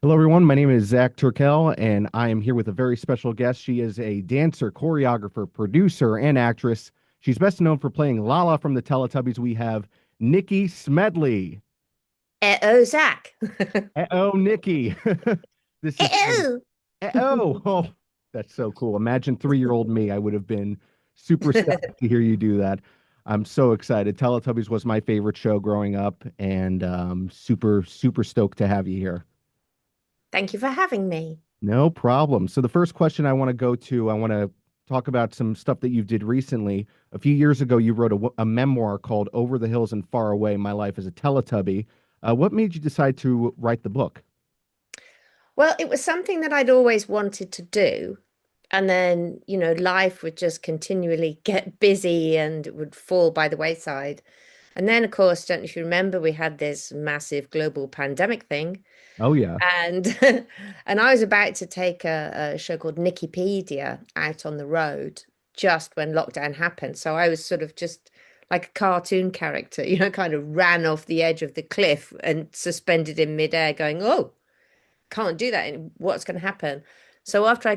Hello, everyone. My name is Zac Turkel, and I am here with a very special guest. She is a dancer, choreographer, producer, and actress. She's best known for playing Laa Laa from the Teletubbies. We have Nikky Smedley. Oh, Zach. Oh, Nikky. This is so. Oh. Oh, that's so cool. Imagine 3-year-old me. I would have been super stoked to hear you do that. I'm so excited. Teletubbies was my favorite show growing up, and super, super stoked to have you here. Thank you for having me. No problem. So the first question I want to go to, I want to talk about some stuff that you did recently. A few years ago, you wrote a memoir called Over the Hills and Far Away: My Life as a Teletubby. What made you decide to write the book? Well, it was something that I'd always wanted to do. And then, life would just continually get busy and it would fall by the wayside. And then, of course, don't know if you remember, we had this massive global pandemic thing. Oh yeah. And and I was about to take a show called Nickypedia out on the road just when lockdown happened. So I was sort of just like a cartoon character, kind of ran off the edge of the cliff and suspended in midair, going, "Oh, can't do that. What's going to happen?" So after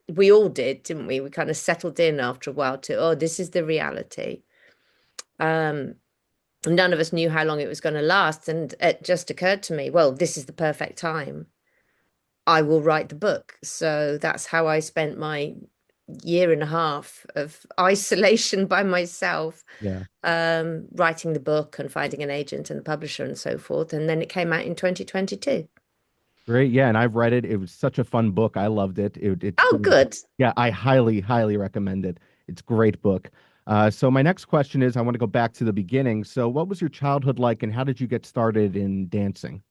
we all did, didn't we? We kind of settled in after a while to, oh, this is the reality. Um, None of us knew how long it was going to last, and it just occurred to me, well, this is the perfect time. I will write the book. So that's how I spent my year and a half of isolation by myself, Yeah. writing the book and finding an agent and a publisher and so forth. And then it came out in 2022. Great. Yeah, and I've read it. It was such a fun book. I loved it. It's Oh, good. yeah, I highly, highly recommend it. It's a great book. So my next question is, I want to go back to the beginning. So what was your childhood like, and how did you get started in dancing?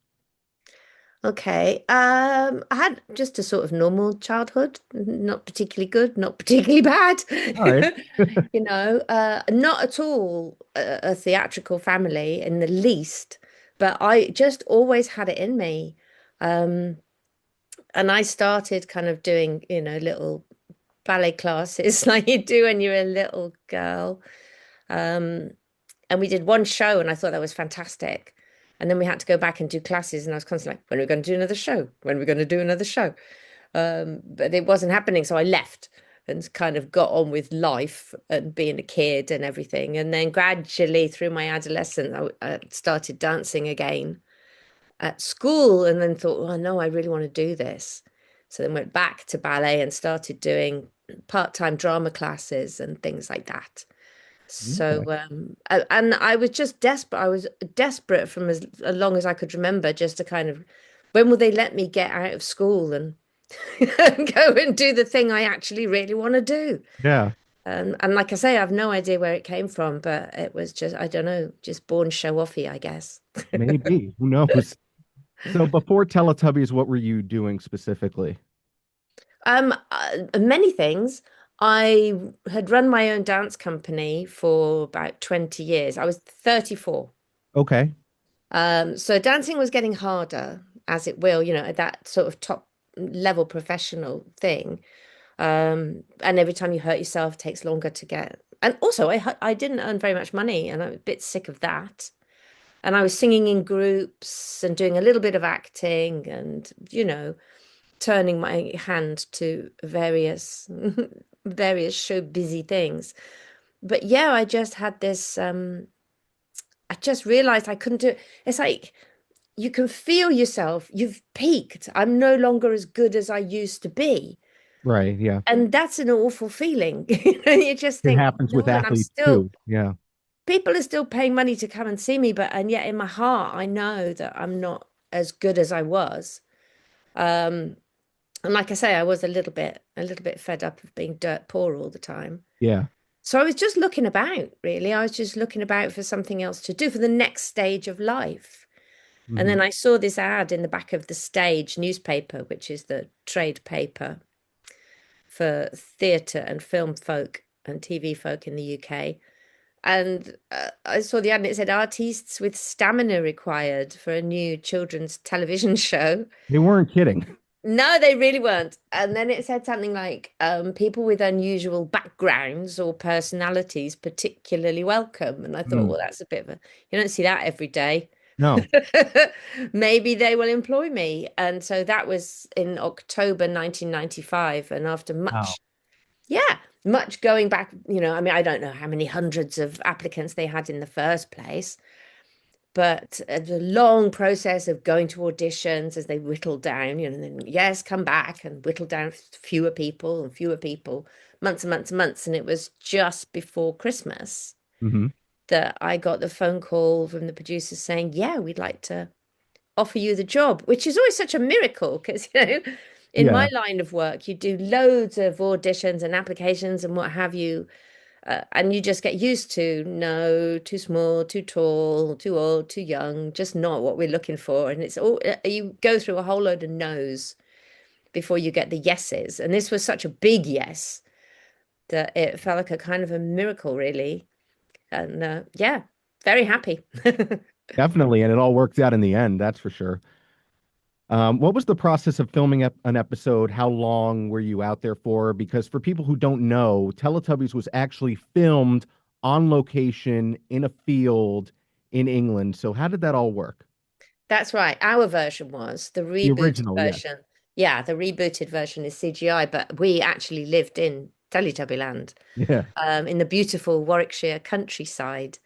Okay. I had just a sort of normal childhood, not particularly good, not particularly bad. All right. Not at all a theatrical family in the least, but I just always had it in me. Um, and I started kind of doing, little ballet classes like you do when you're a little girl. Um, and we did one show and I thought that was fantastic. And then we had to go back and do classes, and I was constantly like, when are we going to do another show? When are we going to do another show? But it wasn't happening, so I left and kind of got on with life and being a kid and everything. And then gradually through my adolescence, I started dancing again at school, and then thought, oh no, I really want to do this. So then went back to ballet and started doing part-time drama classes and things like that. So, Okay. and I was just desperate. I was desperate from as long as I could remember, just to kind of, when will they let me get out of school and go and do the thing I actually really want to do? Yeah, And like I say, I have no idea where it came from, but it was just, I don't know, just born show offy, I guess. maybe. Who knows? So before Teletubbies, what were you doing specifically? Many things. I had run my own dance company for about 20 years. I was 34. Okay. So dancing was getting harder, as it will, at that sort of top level professional thing. And every time you hurt yourself, it takes longer to get. And also, I didn't earn very much money, and I'm a bit sick of that. And I was singing in groups and doing a little bit of acting, and turning my hand to various various show busy things. But yeah, I just had this. I just realized I couldn't do it. It's like you can feel yourself, you've peaked. I'm no longer as good as I used to be. Right. Yeah. And that's an awful feeling. You just It think, happens with no, and I'm athletes still, too. Yeah. people are still paying money to come and see me, and yet in my heart, I know that I'm not as good as I was. Um, and like I say, I was a little bit fed up of being dirt poor all the time. Yeah. So I was just looking about, really. I was just looking about for something else to do for the next stage of life. And Hmm. then I saw this ad in the back of the Stage newspaper, which is the trade paper for theatre and film folk and TV folk in the UK. And I saw the ad and it said artists with stamina required for a new children's television show. They weren't kidding. No, they really weren't. And then it said something like people with unusual backgrounds or personalities particularly welcome. And I thought, Mm. well, that's a bit of a, you don't see that every day. No. Maybe they will employ me. And so that was in October 1995. And after Wow. much, yeah, much going back, I mean, I don't know how many hundreds of applicants they had in the first place, but the long process of going to auditions as they whittled down, and then yes, come back and whittle down fewer people and fewer people, months and months and months. And it was just before Christmas Hmm. that I got the phone call from the producers saying, yeah, we'd like to offer you the job, which is always such a miracle because, in my Yeah. line of work, you do loads of auditions and applications and what have you. And you just get used to no, too small, too tall, too old, too young, just not what we're looking for. And it's all you go through a whole load of no's before you get the yeses. And this was such a big yes that it felt like a kind of a miracle, really. And yeah, very happy. Definitely. And it all worked out in the end, that's for sure. What was the process of filming an episode? How long were you out there for? Because for people who don't know, Teletubbies was actually filmed on location in a field in England. So how did that all work? That's right. Our version was the The rebooted original, yes. version. Yeah, the rebooted version is CGI, but we actually lived in Teletubbyland, Yeah. in the beautiful Warwickshire countryside.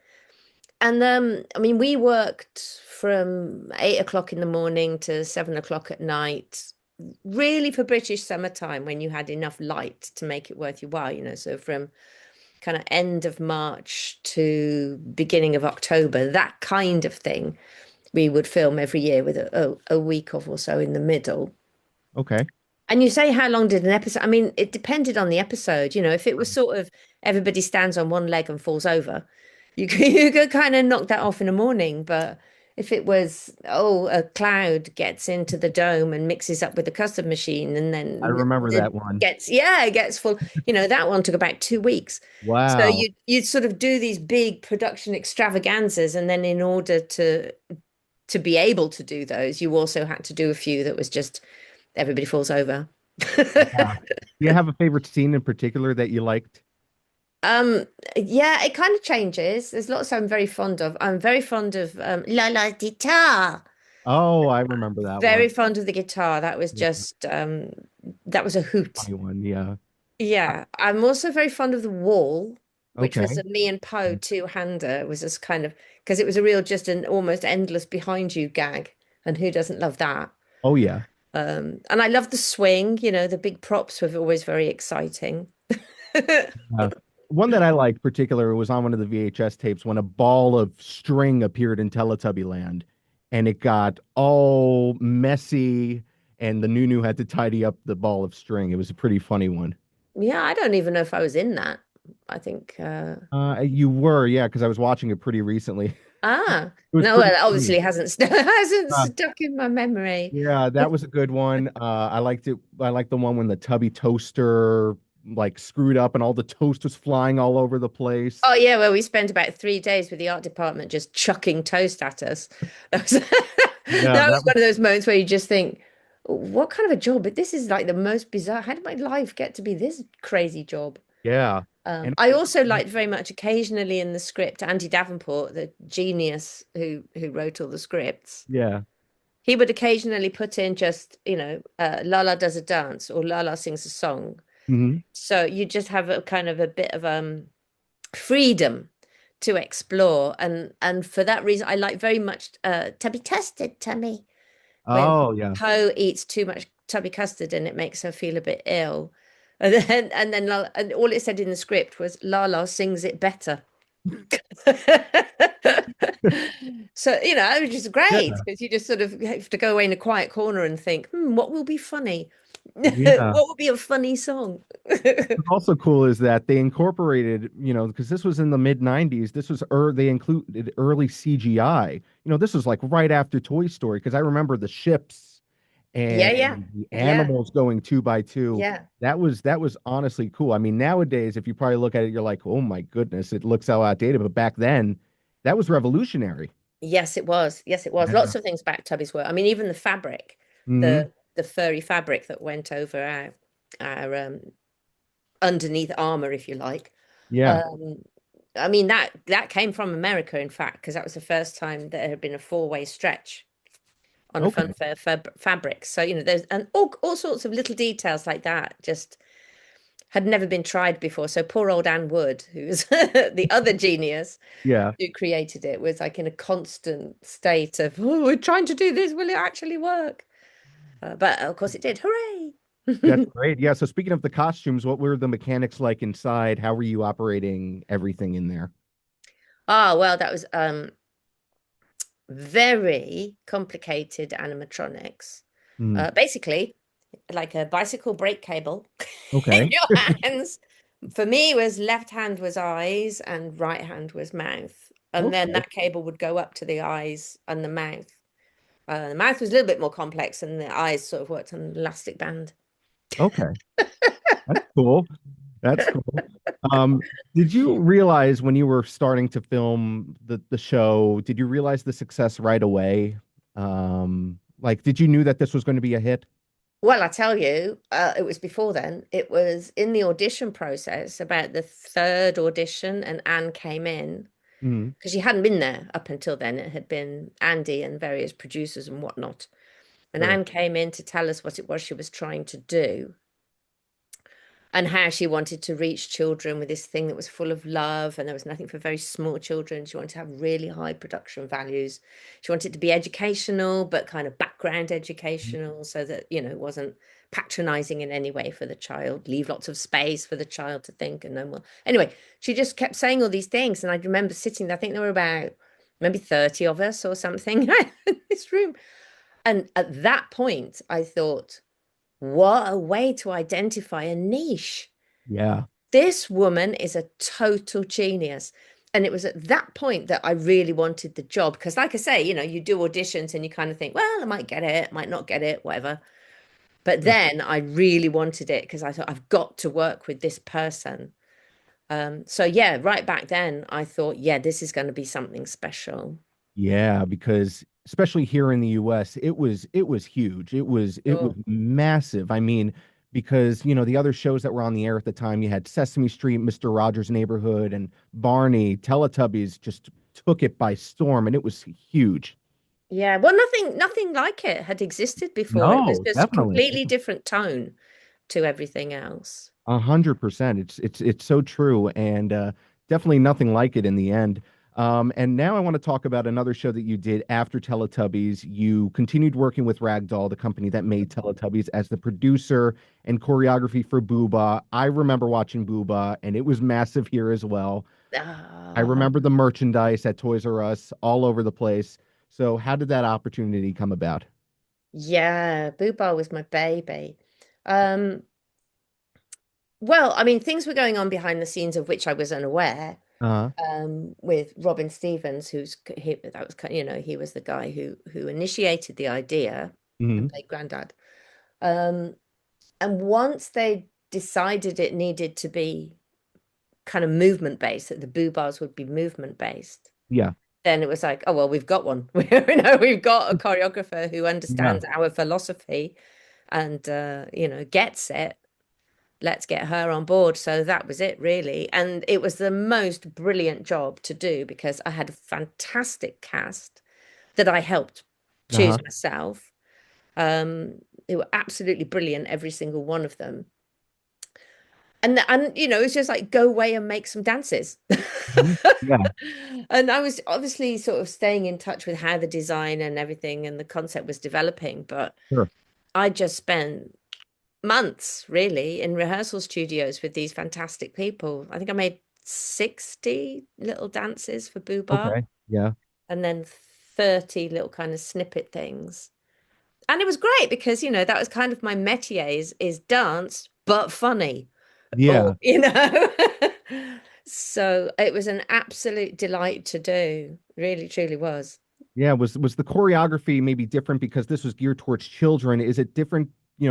And I mean, we worked from 8 o'clock in the morning to 7 o'clock at night, really for British summertime when you had enough light to make it worth your while, So from kind of end of March to beginning of October, that kind of thing we would film every year with a week off or so in the middle. Okay. And you say, how long did an episode? I mean, it depended on the episode. If it was sort of everybody stands on one leg and falls over, you could kind of knock that off in the morning. But if it was, oh, a cloud gets into the dome and mixes up with the custard machine, and I then remember it that one. gets, yeah, it gets full. That one took about 2 weeks. So Wow. you'd sort of do these big production extravaganzas, and then in order to be able to do those, you also had to do a few that was just everybody falls over. Yeah. Do you have a favorite scene in particular that you liked? Um, yeah, it kind of changes. There's lots I'm very fond of. I'm very fond of La La guitar. Oh, I remember that Very one. fond of the guitar. That was Yeah, just that was a hoot. funny one. Yeah. Yeah. I'm also very fond of the wall, which was Okay. a me and Poe two-hander. It was just kind of because it was a real just an almost endless behind you gag. And who doesn't love that? Oh, yeah. And I love the swing, the big props were always very exciting. Uh, one that I liked particular was on one of the VHS tapes when a ball of string appeared in Teletubby Land and it got all messy and the Nunu had to tidy up the ball of string. It was a pretty funny one. Yeah, I don't even know if I was in that. I think You were, yeah, because I was watching it pretty recently. It was no, pretty well, funny. obviously hasn't hasn't Uh, stuck in my memory. yeah, that was a good one. I liked it. I liked the one when the Tubby toaster like screwed up and all the toast was flying all over the place. Oh yeah, well, we spent about 3 days with the art department just chucking toast at us. That was, Yeah, that that was was one of those moments where you just think, what kind of a job? But this is like the most bizarre. How did my life get to be this crazy job? yeah. And I also liked very much occasionally in the script Andy Davenport, the genius who wrote all the scripts. yeah. He would occasionally put in just, Laa Laa does a dance or Laa Laa sings a song. Hmm. So you just have a kind of a bit of freedom to explore. And for that reason, I like very much Tubby Custard, Tummy, when Oh, yeah. Poe eats too much Tubby Custard and it makes her feel a bit ill. And then all it said in the script was Laa Laa sings it better. So, which is Yeah. great because you just sort of have to go away in a quiet corner and think, what will be funny? What Yeah. will be a funny song? What's also cool is that they incorporated, because this was in the mid 90s, they included early CGI. This was like right after Toy Story, because I remember the ships Yeah, yeah, and the yeah, animals going two by two. yeah. That was honestly cool. I mean, nowadays, if you probably look at it, you're like, oh my goodness, it looks so outdated. But back then, that was revolutionary. Yes, it was. Yes, it was. Yeah. Lots of things back Tubby's were. I mean, even the fabric, Hmm. the furry fabric that went over our underneath armor, if you like. Yeah. Um, I mean, that came from America, in fact, because that was the first time there had been a four-way stretch on a Okay. funfair fabric. So, there's and all sorts of little details like that just had never been tried before. So poor old Anne Wood, who's the other genius Yeah. who created it, was like in a constant state of, oh, we're trying to do this. Will it actually work? But of course it did. Hooray! That's great. Yeah. So speaking of the costumes, what were the mechanics like inside? How were you operating everything in there? Ah, well, that was very complicated animatronics. Mm, Basically, like a bicycle brake cable in okay. your hands. For me, it was left hand was eyes and right hand was mouth. And then Okay. that cable would go up to the eyes and the mouth. The mouth was a little bit more complex, and the eyes sort of worked on an elastic band. Okay. That's cool. That's cool. Um, did you realize when you were starting to film the show, did you realize the success right away? Like, did you knew that this was going to be a hit? Well, I tell you, it was before then. It was in the audition process, about the third audition, and Anne came in Mm, because she hadn't been there up until then. It had been Andy and various producers and whatnot. And sure. Anne came in to tell us what it was she was trying to do and how she wanted to reach children with this thing that was full of love, and there was nothing for very small children. She wanted to have really high production values. She wanted to be educational, but kind of background educational, so that it wasn't patronizing in any way for the child. Leave lots of space for the child to think and no more. Anyway, she just kept saying all these things, and I remember sitting there. I think there were about maybe 30 of us or something in this room, and at that point I thought, what a way to identify a niche. Yeah. This woman is a total genius. And it was at that point that I really wanted the job. Because, like I say, you do auditions and you kind of think, well, I might get it, might not get it, whatever. But Sure. then I really wanted it because I thought, I've got to work with this person. So, yeah, right back then, I thought, yeah, this is going to be something special. Yeah, because especially here in the US, it was huge. It was Sure. massive. I mean, because the other shows that were on the air at the time, you had Sesame Street, Mr. Rogers' Neighborhood, and Barney, Teletubbies just took it by storm, and it was huge. Yeah, well, nothing like it had existed before. It was No, just a definitely. completely different tone to everything else. 100%. It's so true, and definitely nothing like it in the end. And now I want to talk about another show that you did after Teletubbies. You continued working with Ragdoll, the company that made Teletubbies, as the producer and choreography for Booba. I remember watching Booba, and it was massive here as well. I Ah, remember the merchandise at Toys R Us all over the place. So, how did that opportunity come about? yeah, Boo was my baby. Um, well, I mean, things were going on behind the scenes of which I was unaware. Uh, With Robin Stevens, that was he was the guy who initiated the idea and mhm. played Grandad. Um, and once they decided it needed to be kind of movement based, that the Boo Bars would be movement based, Yeah, then it was like, oh well, we've got one. We've got a choreographer who yeah, understands our philosophy and gets it. Let's get her on board. So that was it, really. And it was the most brilliant job to do because I had a fantastic cast that I helped choose uh-huh. myself. They were absolutely brilliant, every single one of them. And it's just like go away and make some dances. Mhm. Yeah, And I was obviously sort of staying in touch with how the design and everything and the concept was developing, but sure. I just spent months really in rehearsal studios with these fantastic people. I think I made 60 little dances for Boo Bar Okay. Yeah. and then 30 little kind of snippet things. And it was great because, that was kind of my métier is dance, but funny. Or, Yeah. So it was an absolute delight to do. Really, truly was. Yeah. Was the choreography maybe different because this was geared towards children? Is it different,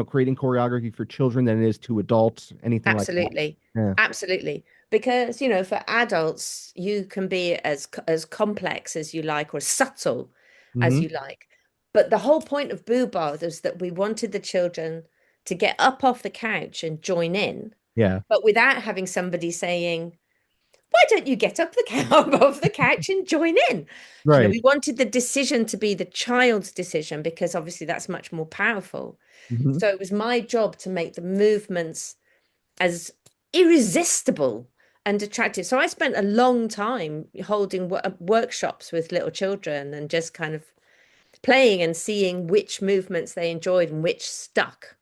creating choreography for children than it is to adults? Anything like that? Absolutely. Yeah. Absolutely. Because, for adults, you can be as complex as you like or subtle as Hmm. you like. But the whole point of Boo Bar was that we wanted the children to get up off the couch and join in, Yeah. but without having somebody saying, why don't you get up the couch off the couch and join in? Right. We wanted the decision to be the child's decision because obviously that's much more powerful. Hmm. So it was my job to make the movements as irresistible and attractive. So I spent a long time holding workshops with little children and just kind of playing and seeing which movements they enjoyed and which stuck.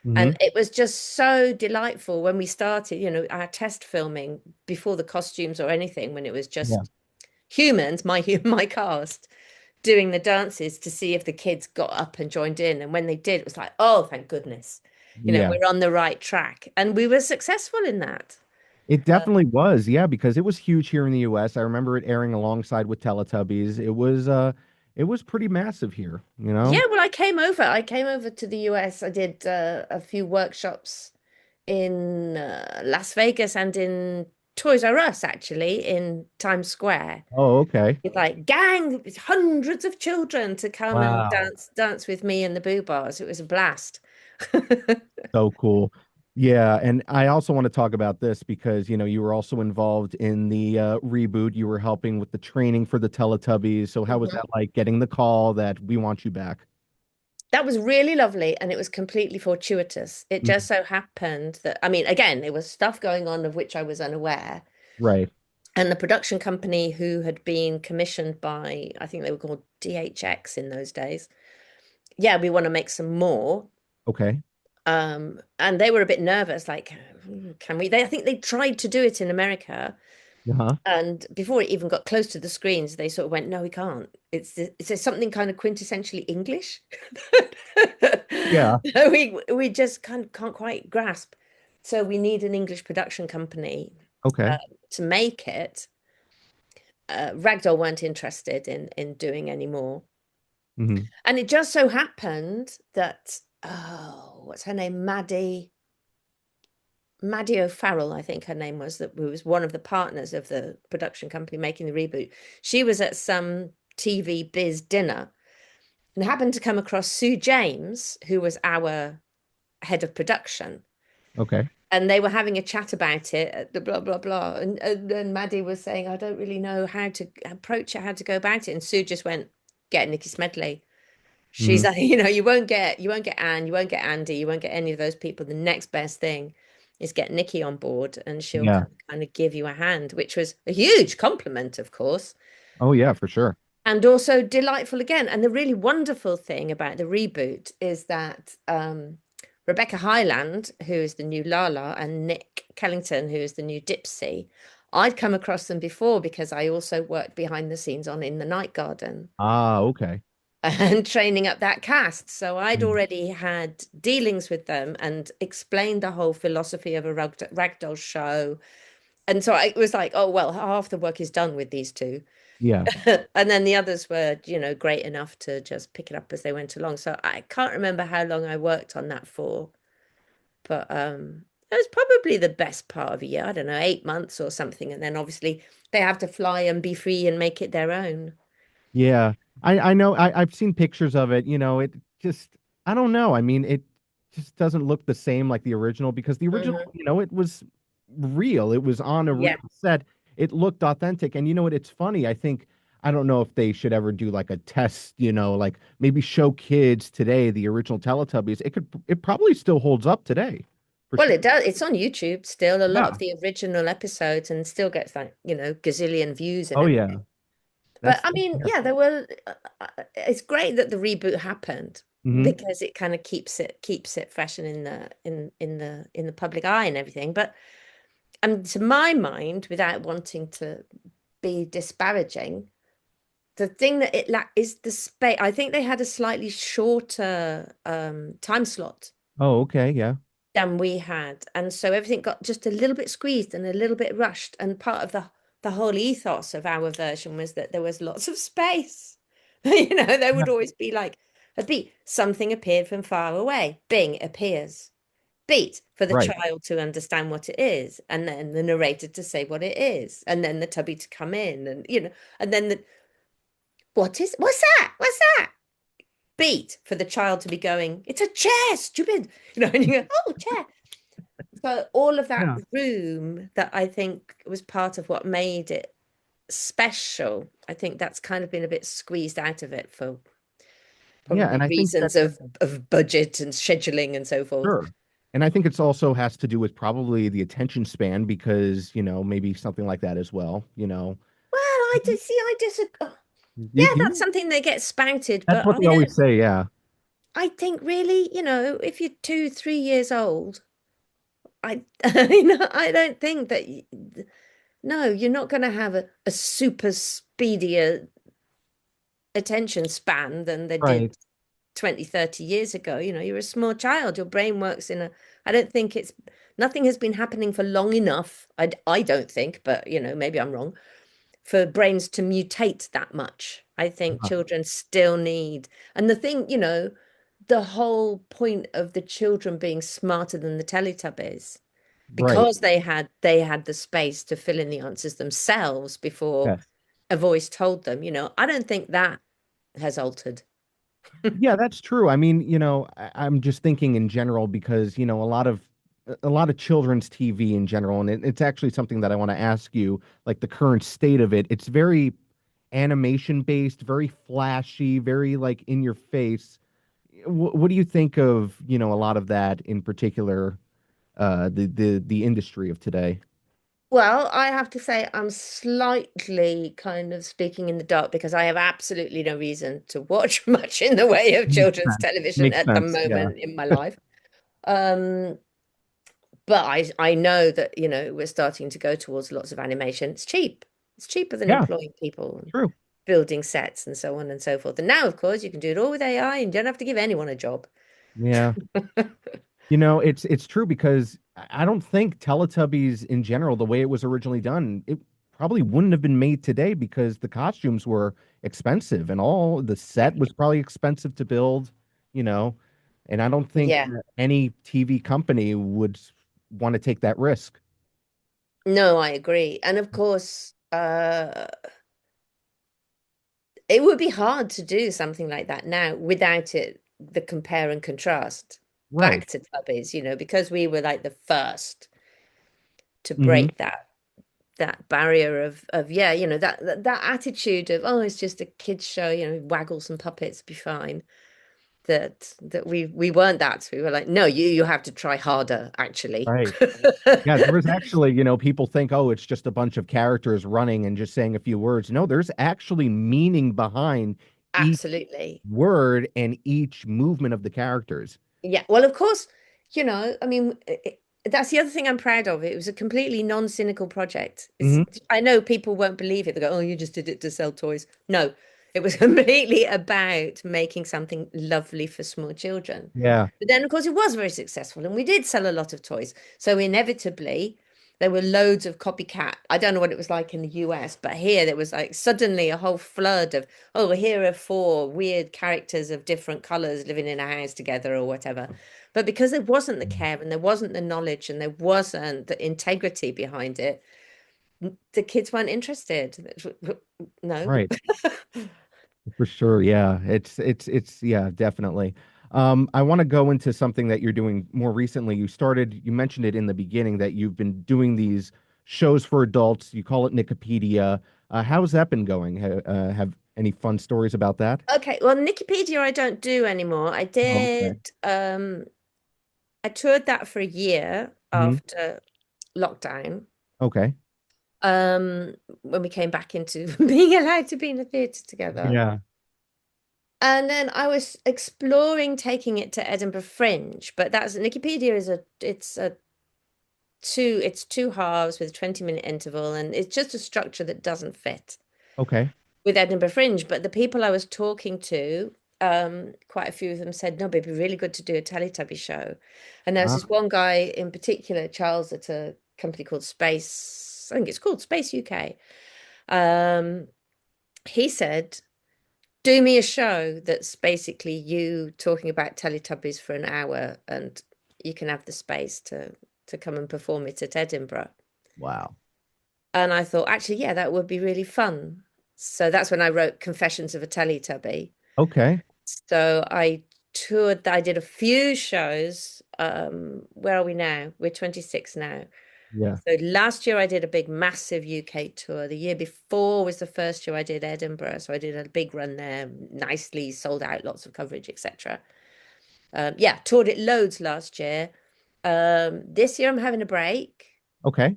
Hmm. And it was just so delightful when we started, our test filming before the costumes or anything, when it was Yeah. just humans, my cast, doing the dances to see if the kids got up and joined in. And when they did, it was like, oh, thank goodness. Yeah. We're on the right track. And we were successful in that. It definitely was. Yeah, because it was huge here in the US. I remember it airing alongside with Teletubbies. It was pretty massive here, you know? Yeah, well, I came over. I came over to the US. I did a few workshops in Las Vegas and in Toys R Us, actually, in Times Square. Oh, okay. With like gang, hundreds of children to come and Wow. dance with me in the boo bars. It was a blast. So cool. Yeah, and I also want to talk about this because, you were also involved in the reboot. You were helping with the training for the Teletubbies. So how was Mhm. that like getting the call that we want you back? That was really lovely, and it was completely fortuitous. It just Mhm. so happened that, I mean, again, there was stuff going on of which I was unaware. Right. And the production company who had been commissioned by, I think they were called DHX in those days, yeah, we want to make some more. Okay. And they were a bit nervous, like, can we? I think they tried to do it in America, Uh-huh. and before it even got close to the screens, they sort of went, "No, we can't. It's something kind of quintessentially English." Yeah. We just kind of can't quite grasp. So we need an English production company uh, Okay. to make it. Ragdoll weren't interested in doing any more. Hmm. And it just so happened that, oh, what's her name? Maddie O'Farrell, I think her name was, that was one of the partners of the production company making the reboot. She was at some TV biz dinner and happened to come across Sue James, who was our head of production. Okay. And they were having a chat about it at the blah, blah, blah. And Maddie was saying, I don't really know how to approach it, how to go about it. And Sue just went, get Nikky Smedley. She's Hmm. like, you won't get Anne, you won't get Andy, you won't get any of those people. The next best thing is get Nikki on board and she'll Yeah. kind of give you a hand, which was a huge compliment, of course, Oh, yeah, for sure. and also delightful again. And the really wonderful thing about the reboot is that Rebecca Highland, who is the new Laa Laa, and Nick Kellington, who is the new Dipsy, I'd come across them before because I also worked behind the scenes on In the Night Garden Ah, okay. and training up that cast. So I'd Mm. already had dealings with them and explained the whole philosophy of a ragdoll show. And so it was like, oh, well, half the work is done with these two. Yeah. And then the others were, great enough to just pick it up as they went along. So I can't remember how long I worked on that for, but it was probably the best part of a year. I don't know, 8 months or something. And then obviously they have to fly and be free and make it their own. Yeah, I know I've seen pictures of it, it just I don't know. I mean, it just doesn't look the same like the original because the original, Mhm. it was real. It was on a real Yeah. set. It looked authentic. And you know what? It's funny. I don't know if they should ever do like a test, like maybe show kids today the original Teletubbies. It probably still holds up today, for Well, sure. it does. It's on YouTube still, a lot Yeah. of the original episodes, and still gets like, gazillion views and Oh everything. yeah. But That's I mean, yeah. yeah, there were. It's great that the reboot happened Hmm. because it kind of keeps it fresh and in the public eye and everything. But to my mind, without wanting to be disparaging, the thing that it lack is the space. I think they had a slightly shorter time slot Oh, okay. Yeah. than we had, and so everything got just a little bit squeezed and a little bit rushed. And part of the whole ethos of our version was that there was lots of space. There Yeah. would always be like a beat. Something appeared from far away. Bing, it appears. Beat for the Right. child to understand what it is, and then the narrator to say what it is, and then the tubby to come in, and and then what's that? What's that? Beat for the child to be going, it's a chair, stupid. And you go, oh, chair. So all of that Yeah. room that I think was part of what made it special, I think that's kind of been a bit squeezed out of it for Yeah, probably and I think that reasons of budget and scheduling and so forth. sure. And I think it's also has to do with probably the attention span because, maybe something like that as well, Well, I do see, I disagree. You, Yeah, that's you, something that gets spouted, that's but what they always say, yeah. I think really, if you're 2, 3 years old, I don't think that, no, you're not going to have a super speedier attention span than they did Right. 20, 30 years ago. You're a small child. Your brain works I don't think nothing has been happening for long enough. I don't think, but maybe I'm wrong, for brains to mutate that much. I think Uh, children still need, and the thing, the whole point of the children being smarter than the Teletubbies, Right. because they had the space to fill in the answers themselves before Yes. a voice told them, I don't think that has altered. Yeah, that's true. I mean, I'm just thinking in general because, a lot of children's TV in general, and it's actually something that I want to ask you, like the current state of it. It's very animation based, very flashy, very like in your face. What do you think of, a lot of that in particular, the industry of today? Well, I have to say I'm slightly kind of speaking in the dark because I have absolutely no reason to watch much in the way of Makes children's sense. television Makes at the sense. Yeah. moment in my life. Um, but I know that, we're starting to go towards lots of animation. It's cheap. It's cheaper than Yeah, employing people and true. building sets and so on and so forth. And now, of course, you can do it all with AI and you don't have to give anyone a job. Yeah. It's true because I don't think Teletubbies in general, the way it was originally done, it probably wouldn't have been made today because the costumes were expensive and all the set was probably expensive to build, you know, and I don't think Yeah. that any TV company would want to take that risk. No, I agree. And of course, it would be hard to do something like that now without the compare and contrast Right. back to Tubbies, because we were like the first to Hmm. break that barrier of yeah, that attitude of, oh, it's just a kids show, waggle some puppets, be fine. That we weren't that. We were like, no, you have to try harder, actually. Right. Yeah, there was actually, people think, oh, it's just a bunch of characters running and just saying a few words. No, there's actually meaning behind each Absolutely. word and each movement of the characters. Yeah, well, of course, I mean, that's the other thing I'm proud of. It was a completely non-cynical project. Hmm. I know people won't believe it. They go, "Oh, you just did it to sell toys." No, it was completely about making something lovely for small children. Yeah. But then, of course, it was very successful, and we did sell a lot of toys. So inevitably, there were loads of copycat. I don't know what it was like in the US, but here there was like suddenly a whole flood of, oh, here are four weird characters of different colors living in a house together or whatever. But because there wasn't the care and there wasn't the knowledge and there wasn't the integrity behind it, the kids weren't interested. No. Right. For sure. Yeah. It's yeah, definitely. I want to go into something that you're doing more recently. You mentioned it in the beginning that you've been doing these shows for adults. You call it Nikipedia. How's that been going? Have any fun stories about that? Okay, well, Wikipedia I don't do anymore. Oh, okay. I toured that for a year Hmm. after lockdown. Okay. When we came back into being allowed to be in the theatre together. Yeah. And then I was exploring taking it to Edinburgh Fringe, but that's Wikipedia is it's two halves with a 20-minute interval, and it's just a structure that doesn't fit Okay. with Edinburgh Fringe. But the people I was talking to, quite a few of them said, no, but it'd be really good to do a Teletubby show. And there's this Ah, one guy in particular, Charles, at a company called Space, I think it's called Space UK. Um, he said, do me a show that's basically you talking about Teletubbies for an hour and you can have the space to come and perform it at Edinburgh. wow. And I thought, actually, yeah, that would be really fun. So that's when I wrote Confessions of a Teletubby. Okay. So I toured, I did a few shows where are we now? We're 26 now. Yeah. So last year I did a big, massive UK tour. The year before was the first year I did Edinburgh. So I did a big run there, nicely sold out, lots of coverage, etc. Yeah, toured it loads last year. This year I'm having a break. Okay.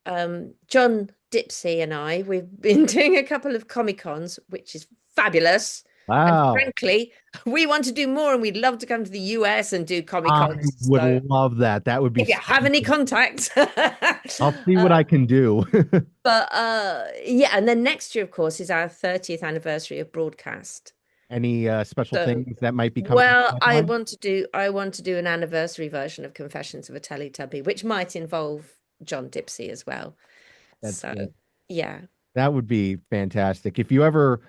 John Dipsy and we've been doing a couple of Comic Cons, which is fabulous. And Wow. frankly, we want to do more and we'd love to come to the US and do Comic I Cons. would So love that. That would be if you so have any cool. contacts. I'll see what I can do. But yeah, and then next year, of course, is our 30th anniversary of broadcast. Any special So, things that might be coming up the well, pipeline? I want to do an anniversary version of Confessions of a Teletubby, which might involve John Dipsey as well. That's So, good. yeah. That would be fantastic. If you ever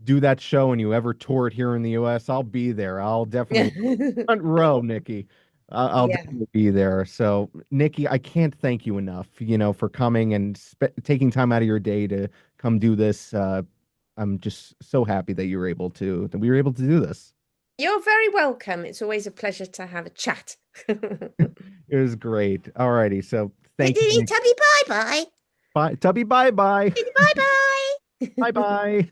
do that show and you ever tour it here in the US, I'll be there. I'll definitely front row, Nikki. I'll Yeah. definitely be there. So, Nikki, I can't thank you enough, for coming and taking time out of your day to come do this. I'm just so happy that that we were able to do this. You're very welcome. It's always a pleasure to have a chat. It was great. All righty. So, thank you, Nikki. Teletubby, bye bye. Bye, Tubby. Bye bye. Bye bye. Bye bye.